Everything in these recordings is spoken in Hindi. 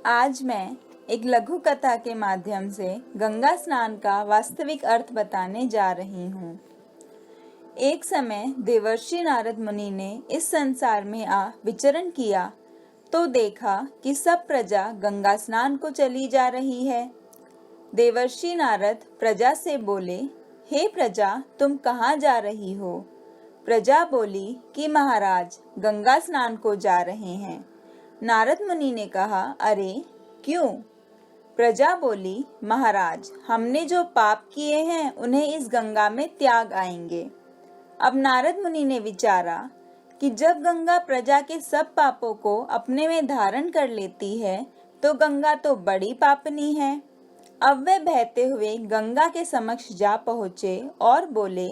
आज मैं एक लघु कथा के माध्यम से गंगा स्नान का वास्तविक अर्थ बताने जा रही हूँ। एक समय देवर्षि नारद मुनि ने इस संसार में आ विचरण किया तो देखा कि सब प्रजा गंगा स्नान को चली जा रही है। देवर्षि नारद प्रजा से बोले, हे प्रजा, तुम कहाँ जा रही हो? प्रजा बोली कि महाराज, गंगा स्नान को जा रहे हैं। नारद मुनि ने कहा, अरे क्यों? प्रजा बोली, महाराज, हमने जो पाप किए हैं उन्हें इस गंगा में त्याग आएंगे। अब नारद मुनि ने विचारा कि जब गंगा प्रजा के सब पापों को अपने में धारण कर लेती है तो गंगा तो बड़ी पापनी है। अब वे बहते हुए गंगा के समक्ष जा पहुँचे और बोले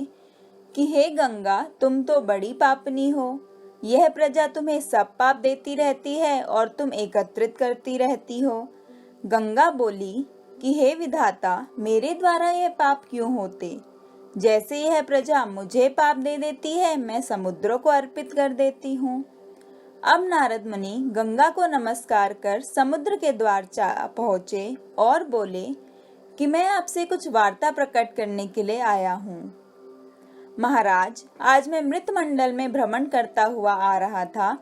कि हे गंगा, तुम तो बड़ी पापनी हो। यह प्रजा तुम्हें सब पाप देती रहती है और तुम एकत्रित करती रहती हो। गंगा बोली कि हे विधाता, मेरे द्वारा यह पाप क्यों होते? जैसे यह प्रजा मुझे पाप दे देती है, मैं समुद्र को अर्पित कर देती हूँ। अब नारद मुनि गंगा को नमस्कार कर समुद्र के द्वार पहुँचे और बोले कि मैं आपसे कुछ वार्ता प्रकट करने के लिए आया हूँ। महाराज, आज मैं मृत मंडल में भ्रमण करता हुआ आ रहा था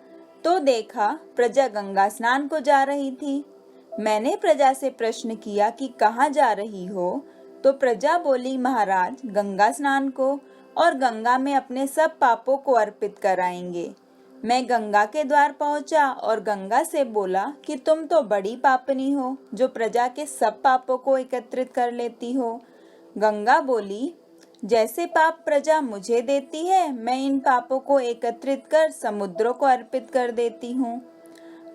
तो देखा प्रजा गंगा स्नान को जा रही थी। मैंने प्रजा से प्रश्न किया कि कहाँ जा रही हो? तो प्रजा बोली, महाराज, गंगा स्नान को, और गंगा में अपने सब पापों को अर्पित कराएंगे। मैं गंगा के द्वार पहुंचा और गंगा से बोला कि तुम तो बड़ी पापनी हो, जो प्रजा के सब पापों को एकत्रित कर लेती हो। गंगा बोली, जैसे पाप प्रजा मुझे देती है, मैं इन पापों को एकत्रित कर समुद्रों को अर्पित कर देती हूँ।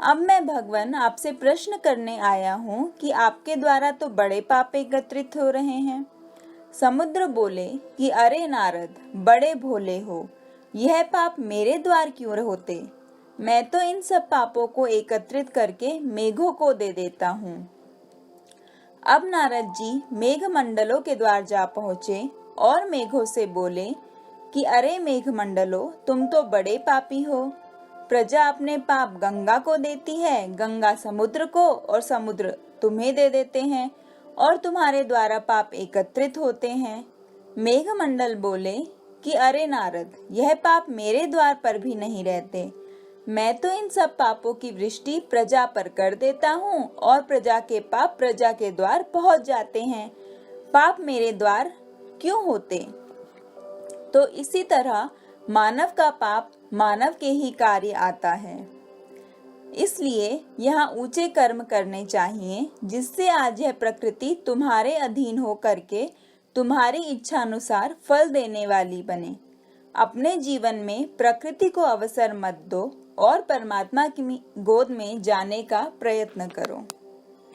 अब मैं भगवान आपसे प्रश्न करने आया हूँ कि आपके द्वारा तो बड़े पाप एकत्रित हो रहे हैं। समुद्र बोले कि अरे नारद, बड़े भोले हो, यह पाप मेरे द्वार क्यों होते? मैं तो इन सब पापों को एकत्रित करके मेघों को दे देता हूँ। अब नारद जी मेघ मंडलों के द्वार जा पहुँचे और मेघों से बोले कि अरे मेघ मंडलो, तुम तो बड़े पापी हो। प्रजा अपने पाप गंगा को देती है, गंगा समुद्र को, और समुद्र तुम्हें दे देते हैं और तुम्हारे द्वारा पाप एकत्रित होते हैं। मेघ मंडल बोले कि अरे नारद, यह पाप मेरे द्वार पर भी नहीं रहते। मैं तो इन सब पापों की वृष्टि प्रजा पर कर देता हूँ और प्रजा के पाप प्रजा के द्वार पहुँच जाते हैं। पाप मेरे द्वार क्यों होते? तो इसी तरह मानव का पाप मानव के ही कार्य आता है। इसलिए यहाँ ऊंचे कर्म करने चाहिए जिससे आज यह प्रकृति तुम्हारे अधीन हो करके तुम्हारी इच्छा अनुसार फल देने वाली बने। अपने जीवन में प्रकृति को अवसर मत दो और परमात्मा की गोद में जाने का प्रयत्न करो।